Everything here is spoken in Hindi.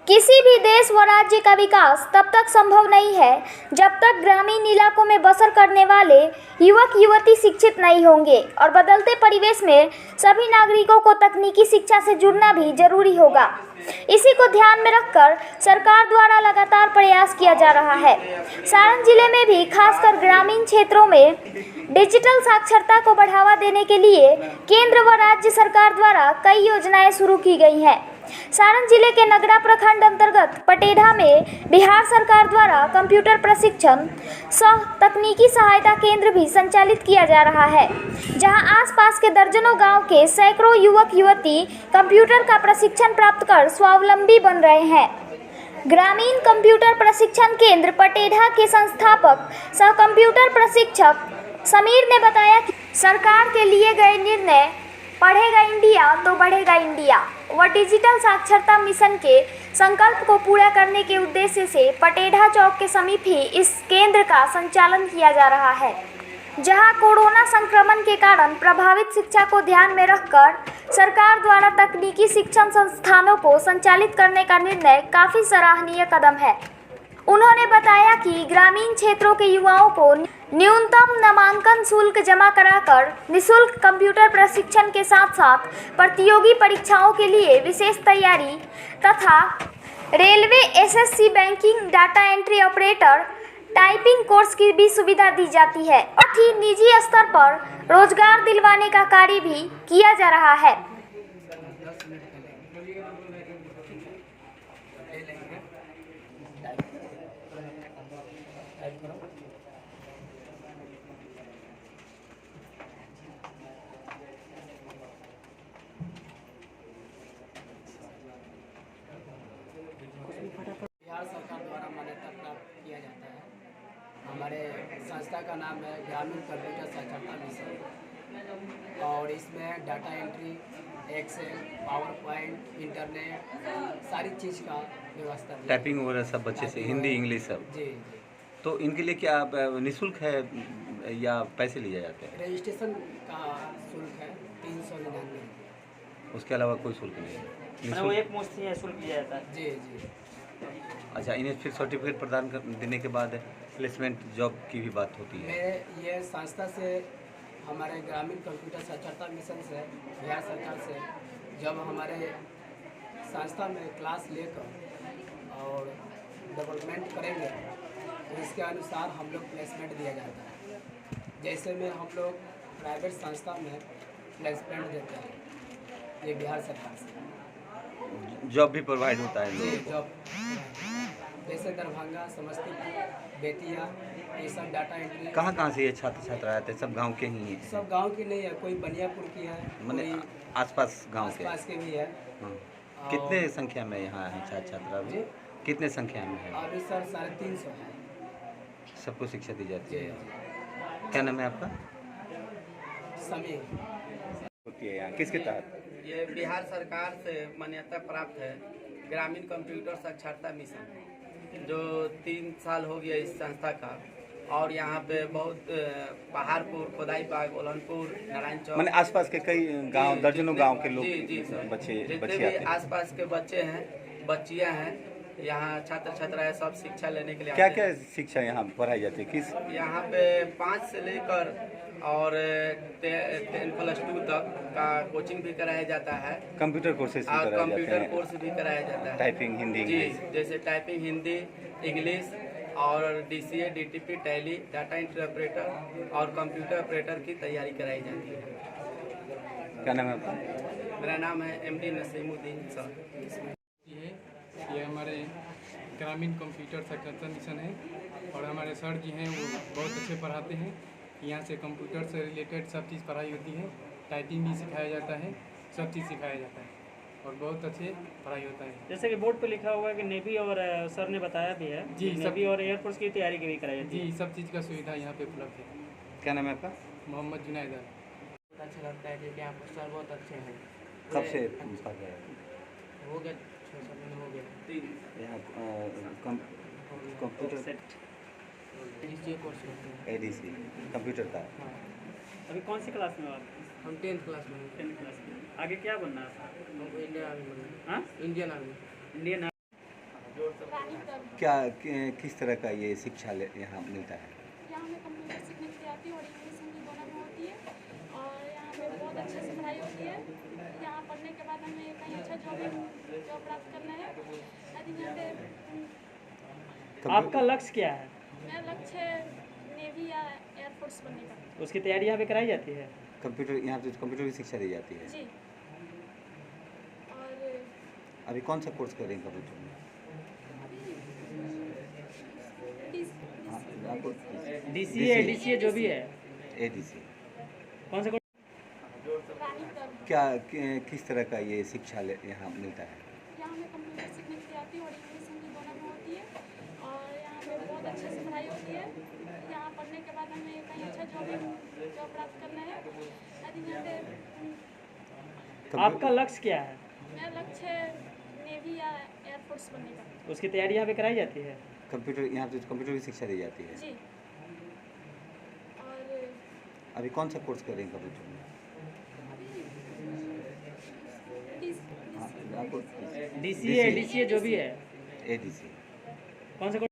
किसी भी देश व राज्य का विकास तब तक संभव नहीं है जब तक ग्रामीण इलाकों में बसर करने वाले युवक युवती शिक्षित नहीं होंगे और बदलते परिवेश में सभी नागरिकों को तकनीकी शिक्षा से जुड़ना भी जरूरी होगा। इसी को ध्यान में रखकर सरकार द्वारा लगातार प्रयास किया जा रहा है। सारण जिले में भी खासकर ग्रामीण क्षेत्रों में डिजिटल साक्षरता को बढ़ावा देने के लिए केंद्र व राज्य सरकार द्वारा कई योजनाएं शुरू की गई हैं। सारण जिले के नगड़ा प्रखंड अंतर्गत पटेढ़ा में बिहार सरकार द्वारा कंप्यूटर प्रशिक्षण सह तकनीकी सहायता केंद्र भी संचालित किया जा रहा है, जहां आसपास के दर्जनों गांव के सैकड़ों युवक युवती कंप्यूटर का प्रशिक्षण प्राप्त कर स्वावलंबी बन रहे हैं। ग्रामीण कंप्यूटर प्रशिक्षण केंद्र पटेढ़ा के संस्थापक सह कंप्यूटर प्रशिक्षक समीर ने बताया कि सरकार के लिए गए निर्णय पढ़ेगा इंडिया तो बढ़ेगा इंडिया व डिजिटल साक्षरता मिशन के संकल्प को पूरा करने के उद्देश्य से पटेढ़ा चौक के समीप ही इस केंद्र का संचालन किया जा रहा है, जहां कोरोना संक्रमण के कारण प्रभावित शिक्षा को ध्यान में रखकर सरकार द्वारा तकनीकी शिक्षण संस्थानों को संचालित करने का निर्णय काफी सराहनीय कदम है। उन्होंने बताया कि ग्रामीण क्षेत्रों के युवाओं को न्यूनतम नामांकन शुल्क जमा कराकर निःशुल्क कंप्यूटर प्रशिक्षण के साथ साथ प्रतियोगी परीक्षाओं के लिए विशेष तैयारी तथा railway, SSC, banking, data entry operator, typing course की भी सुविधा दी जाती है। साथ ही निजी स्तर पर रोजगार दिलवाने का कार्य भी किया जा रहा है। बिहार सरकार द्वारा मान्यता प्राप्त किया जाता है। हमारे संस्था का नाम है ग्रामीण कंप्यूटर साक्षरता मिशन और इसमें data entry, Excel, PowerPoint, internet सारी चीज़ का व्यवस्था, टाइपिंग वगैरह सब बच्चे से, हिंदी इंग्लिश सब। जी। तो इनके लिए क्या निःशुल्क है या पैसे लिए जाते हैं? रजिस्ट्रेशन का शुल्क है 399। उसके अलावा कोई शुल्क नहीं है? वो एक मुश्त ही शुल्क लिया जाता है। जी जी। अच्छा, इन्हें फिर सर्टिफिकेट प्रदान देने के बाद प्लेसमेंट जॉब की भी बात होती है? मैं ये संस्था से, हमारे ग्रामीण कंप्यूटर साक्षरता मिशन से, बिहार सरकार से जब हमारे संस्था में क्लास लेकर और डेवलपमेंट करेंगे तो इसके अनुसार हम लोग प्लेसमेंट दिया जाता है। जैसे में हम लोग प्राइवेट संस्था में प्लेसमेंट देते हैं, ये बिहार सरकार से जॉब भी प्रोवाइड होता है? जी, जॉब जैसे दरभंगा, समस्तीपुर, बेतिया, ये सब डाटा एंट्री। कहाँ से ये छात्र छात्रा आते हैं? सब गांव के ही हैं? सब गांव की नहीं है, कोई बनियापुर की है, मैंने आसपास गांव के? आसपास के भी है। हाँ। कितने संख्या में यहाँ है छात्र छात्रा अभी? कितने संख्या में है अभी सर 350 है। सबको शिक्षा दी जाती है? क्या नाम है आपका? समीर। होती है यहाँ किसके तहत? ये बिहार सरकार से मान्यता प्राप्त है ग्रामीण कंप्यूटर साक्षरता मिशन, जो 3 साल हो गया इस संस्था का। और यहाँ पे बहुत पहाड़पुर, खोदाई बाग, ओलनपुर, नारायण चौक, मैंने आसपास के कई गांव, दर्जनों गांव के लोग, जी सर, बच्चे जितने भी आसपास के बच्चे हैं, बच्चियाँ हैं, यहाँ छात्र छात्राएं सब शिक्षा लेने के लिए क्या आते क्या हैं। शिक्षा यहाँ पढ़ाई जाती है? किस यहाँ पे 5 से लेकर और 10+2 तक का कोचिंग भी कराया जाता है। कंप्यूटर कोर्सेज भी और कराए जाते कंप्यूटर हैं? कोर्स भी कराया जाता है। टाइपिंग हिंदी, जी, इंग्लिश? जैसे टाइपिंग हिंदी, इंग्लिश और DCA, DTP, tally, data entry operator और कंप्यूटर ऑपरेटर की तैयारी कराई जाती है। क्या नाम है आपका? मेरा नाम है एमडी नसीमुद्दीन सर। ये हमारे ग्रामीण कंप्यूटर साक्षरता मिशन है और हमारे सर जी हैं वो बहुत अच्छे पढ़ाते हैं। यहाँ से कंप्यूटर से रिलेटेड सब चीज़ पढ़ाई होती है, टाइपिंग भी सिखाया जाता है, सब चीज़ सिखाया जाता है और बहुत अच्छे पढ़ाई होता है। जैसे कि बोर्ड पे लिखा हुआ है कि नेवी और सर ने बताया भी है जी, नेवी और एयरफोर्स की तैयारी की भी कराई जाती है। जी, सब चीज़ का सुविधा यहाँ पे उपलब्ध है। क्या नाम है आपका? मोहम्मद जुनैद। बहुत अच्छा लगता है क्योंकि यहाँ पर सर बहुत अच्छे हैं। कब से पढ़ रहे हैं? हो गया 6-7 महीने हो गए। यहाँ कंप्यूटर डीसीए कोर्स करते हैं। एडीसी कंप्यूटर का? हाँ, अभी कौन सी क्लास में हो आप? हम 10th क्लास में हैं। 10th क्लास में। आगे क्या बनना है? हमको इंडियन आर्मी बनना है। हाँ, इंडियन आर्मी। इंडियन क्या किस तरह का ये शिक्षा यहाँ मिलता है? यहाँ हमें कंप्यूटर सीखने के लिए आती है और इंग्लिश हिंदी दोनों में होती है और यहाँ पे बहुत अच्छे से पढ़ाई होती है। यहाँ पढ़ने के बाद हमें कहीं अच्छा जॉब प्राप्त करना है। यदि यहाँ पे आपका लक्ष्य क्या है? मेरा लक्ष्य है नेवी या एयरफोर्स बनने का। उसकी तैयारी यहाँ पे कराई जाती है? कंप्यूटर यहाँ पे कंप्यूटर की शिक्षा दी जाती है। जी। और अभी कौन सा कोर्स कर रहे हैं कंप्यूटर में? आपको DCA जो भी है, ADC। कौन सा क्या किस तरह का ये शिक्षा यहाँ मिलता है? यहाँ हमें कंप्यूटर सीखने के लिए आती है और इंग्लिश हिंदी दोनों में होती है और यहाँ पे बहुत अच्छे से पढ़ाई होती है। यहाँ पढ़ने के बाद हमें कहीं अच्छा जॉब प्राप्त करना है। यदि यहाँ पे आपका लक्ष्य क्या है? मेरा लक्ष्य है नेवी या एयरफोर्स बनने का। उसकी तैयारी यहाँ पे कराई जाती है? कंप्यूटर यहाँ पे कंप्यूटर की शिक्षा दी जाती है। जी। और अभी कौन सा कोर्स कर रहे हैं कंप्यूटर में? आपको DCA जो भी है, ADC। कौन सा